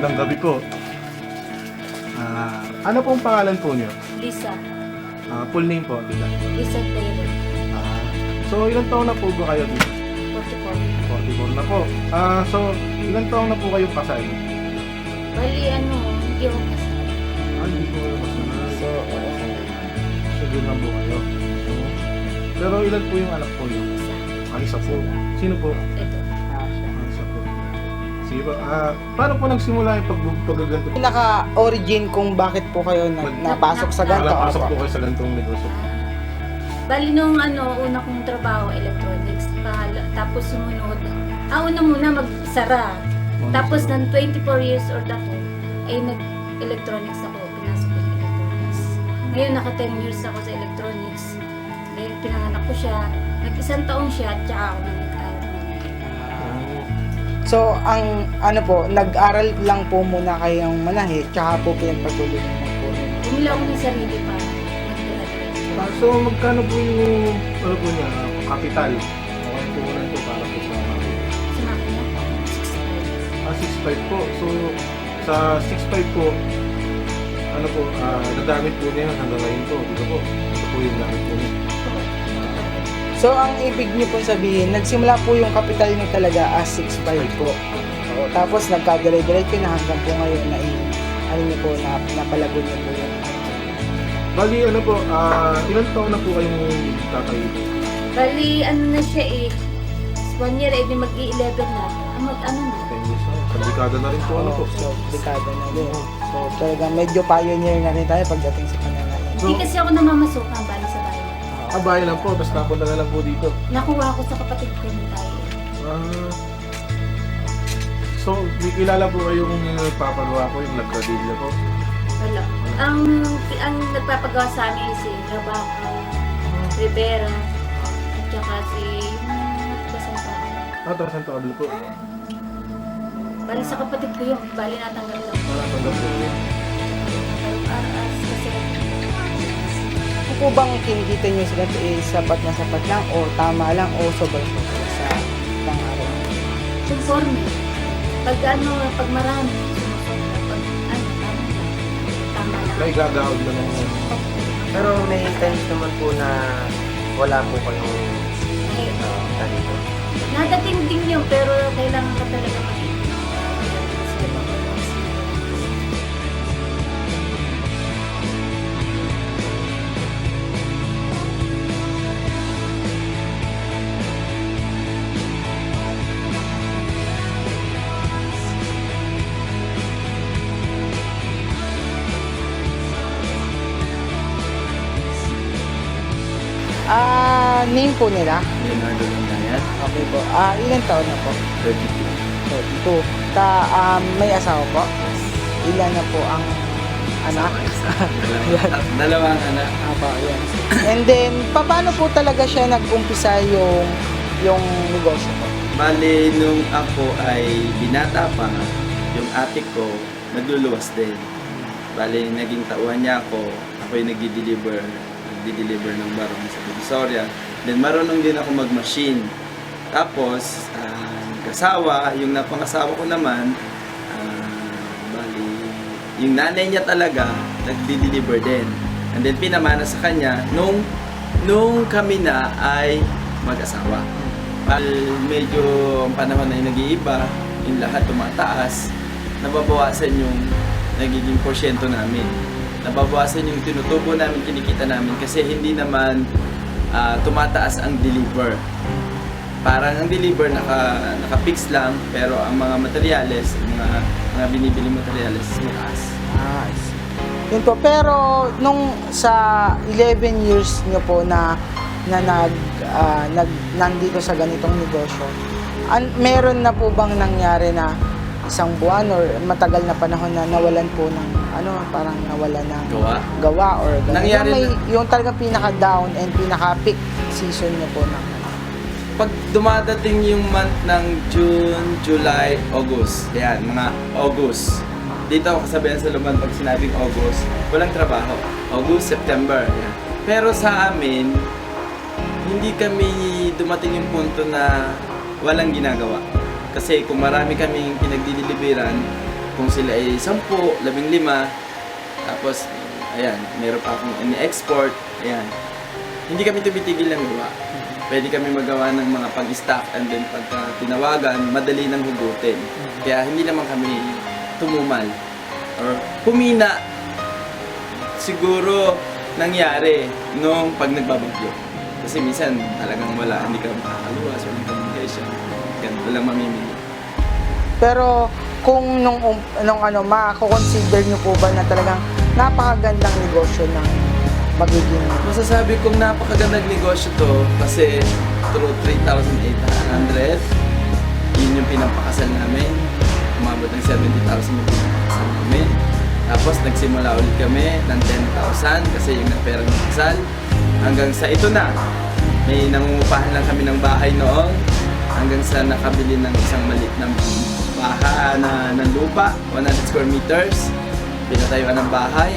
magandang gabi po. Ano pong pangalan po niyo? Lisa. Full name po, tita. Lisa Taylor. So, ilang taon na po ba kayo dito? 44. 44 na po. So, ilang taon na po kayo kasal? Bali, hindi ako kasi. Hindi po kayo kasal. So, So, doon lang po kayo. Pero ilan po yung anak po niyo? Isa po. Sino po? Ito. Isa po. Sige po. Paano po nagsimula yung paggaganto? Pinaka-origin kung bakit po kayo napasok sa ganito. Pasok po kayo sa gantong negosyo. Bali, nung una kong trabaho, electronics. Tapos sumunod. Una muna magsara. Tapos ng 24 years old ako, ay nag-electronics ako. Pinasok ko sa electronics. Ngayon, naka 10 years ako sa electronics. Dahil pinanganak ko siya. Nag-isang taon siya, at saka ako nag-aral. So, nag-aral lang po muna kayong manahe, tsaka po pinagpatuloy naman po. Bumila ako ng sarili para mag-graduate. So, magkano po yung niya, kapital? Okay po muna ito para po sa Sa makina, 65. 6.5 po. So, sa 6.5 po, nagamit po niya hanggang ngayon po. Dito po. Ito po yung gamit po niya. So, ang ibig niyo po sabihin, nagsimula po yung kapital niyo talaga as 6.5 po. Oo, tapos nagkadire-diretso na hanggang po ngayon na napalago niyo po yun. Bali, ilan taon na po kayong tatay? Bali, na siya 1 year, mag-i-11 na. Na. 10 years na. Kabikada na rin po po. So, dekada na rin. So, talaga medyo pioneer na rin tayo pagdating sa panangalan. Hindi kasi ako namamasukan, bali sa bayan. Bahay lang po, tapos napunta na lang po dito. Nakuha ko sa kapatid ko na tayo. So, may kilala po kayong nagpapagawa ko, yung nagkadilya po. Wala. Ang nagpapagawa sa amin si Rabaco, Rivera, at saka si Basanta. Tasan Pablo po. Bali sa kapatid ko yun, bali natanggal lang. Tanggap po yun. Kasi Ano po bang kinikita niyo sa ganito sapat lang o tama lang o sobrang sa pang-araw? conforme. Pag marami, pag tama lang. May gagawad na lang. Pero may times naman po na wala po kayong Ay, ganito. nadating din yun, pero kailangan ka talaga mag-iingat. Name po nila? Leonardo Landayan, Okay po. Ilan taon na po? 32. 32. May asawa po? Ilan na po ang anak? Dalawang anak. Apo, yan. And then, paano po talaga siya nag-umpisa yung negosyo po? Bali, nung ako ay binata pa, yung ate ko nagluluwas din. Bali, naging tauhan niya ako. Ako yung nagdi-deliver ng barong sa Divisoria. Then, marunong din ako mag-machine. Tapos, nag-asawa, yung napangasawa ko naman, bali, yung nanay niya talaga, nagdi-deliver din. And then, pinamana sa kanya, nung kami na ay mag-asawa. Medyo ang panahon na yung nag-iiba, yung lahat tumataas, nababawasan yung nagiging porsyento namin. Nababawasan yung tinutubo namin, kinikita namin kasi hindi naman tumataas ang deliver. Parang ang deliver naka-fix lang, pero ang mga materyales, mga binibili materyales, mataas. I see. Yun po. Pero nung sa 11 years niyo po na nandito sa ganitong negosyo, meron na po bang nangyari na isang buwan or matagal na panahon na nawalan po ng parang nawalan ng gawa or ganun? Nangyari yung talagang pinaka-down and pinaka-peak season niyo po ng Pag dumadating yung month ng June, July, August, yan, mga August. Dito ako kasabihan sa Luman pag sinabing August, walang trabaho. August, September, yan. Pero sa amin, hindi kami dumating yung punto na walang ginagawa. Kasi kung marami kaming pinagdideliveran, kung sila ay 10, 15, tapos, ayan, meron pa akong ini-export, ayan. Hindi kami tumitigil ng gawa. Pwede kami magawa ng mga pag-stock and then pagka tinawagan, madali nang hugutin. Kaya hindi naman kami tumumal or humina. Siguro nangyari nung pag nagbabagyo. Kasi minsan talagang wala, hindi ka makakaluwas, walang communication. Walang mamimili. Pero kung nung mako-consider nyo po ba na talagang napakagandang negosyo ng magiging Masasabi kong napakagandang negosyo to kasi through 3,800, yun yung pinampakasal namin. Umabot ng 70,000 yung pinampakasal namin. Tapos nagsimula ulit kami ng 10,000 kasi yung pera ng kasal. Hanggang sa ito na, may nangungupahan lang kami ng bahay noon. Hanggang sa nakabili ng isang maliit na baha ng lupa, 100 square meters. Pinatayuan ng bahay.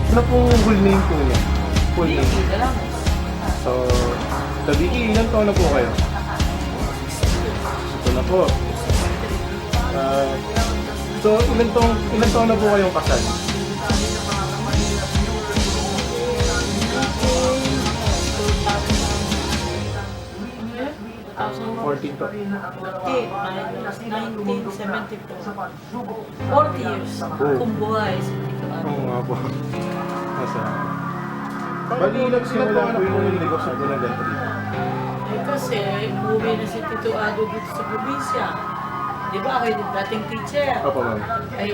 Ano pong full name po niya? Full name. So, Tabiki, ilan taon na po kayo? Ito na po. So, ilan taon na po kayong kasal? Fourteen to. 1974. 40 years. Kung buhay. Oo nga po. Nasa. Bali, nagsimula po yung negosyo po ng gantry. Eh kasi, umuwi na si Tito Ado dito sa probinsya. Di ba ako yung dating teacher? Opo, ma'am. Ay,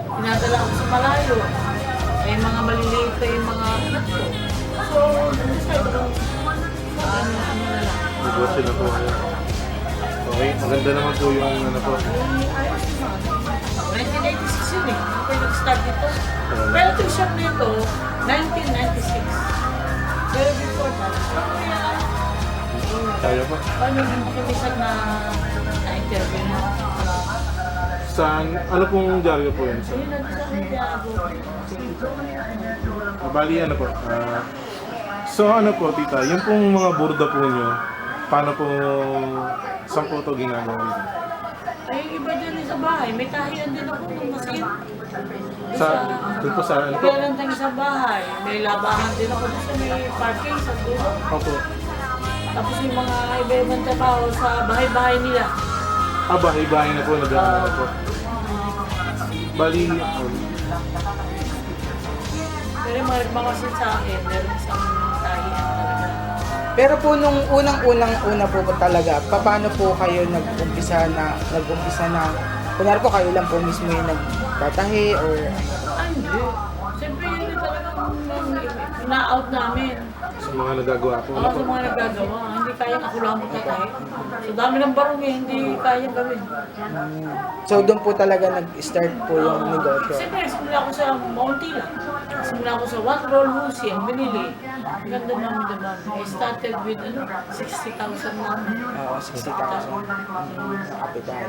pinadala ako sa malayo. Ay, mga maliliit pa yung mga anak ko. So, decide ko, ano na lang. Negosyo na po kayo. Okay, maganda naman po yung ano po. Ayos naman. 1996 yun eh. Ako yung nag-start dito. Pero itong shop nito, 1996. Pero before that, Kaya pa. paano yung kamisan na-interview mo? Saan, ano pong dyaryo po yun? Yun ang sabi niya ako. Bali, ano po? So, ano po, tita, yung pong mga burda po nyo, paano po, saan po ito ginagawa nito? Ay, iba din sa bahay. May tahian din ako ng masin. Doon po sa, ano po? Kaya lang tayo sa bahay. May labahan din ako sa may parking sa dulo. Opo. Tapos yung mga iba-ibang trabaho sa bahay-bahay nila. Bahay-bahay na po, nag-ano po. Bali, Pero yung mga nagmakasin sa akin, meron isang tahian talaga. Pero po nung una po talaga, paano po kayo nag-umpisa na, kunwari po kayo lang po mismo yung nagtatahi or Ay, hindi. Siyempre, yun yung talagang na-out namin. sa mga nagagawa po. Ako sa mga nagagawa, hindi kayang ako lang magtatahi. So, dami ng barong eh, hindi kayang gawin. so doon po talaga nag-start po yung negosyo. Siyempre, simula ako sa Montila. Simula ako sa one roll hose yung binili. Ang ganda namin naman. I started with 60,000 namin. Oo, 60,000 kapital.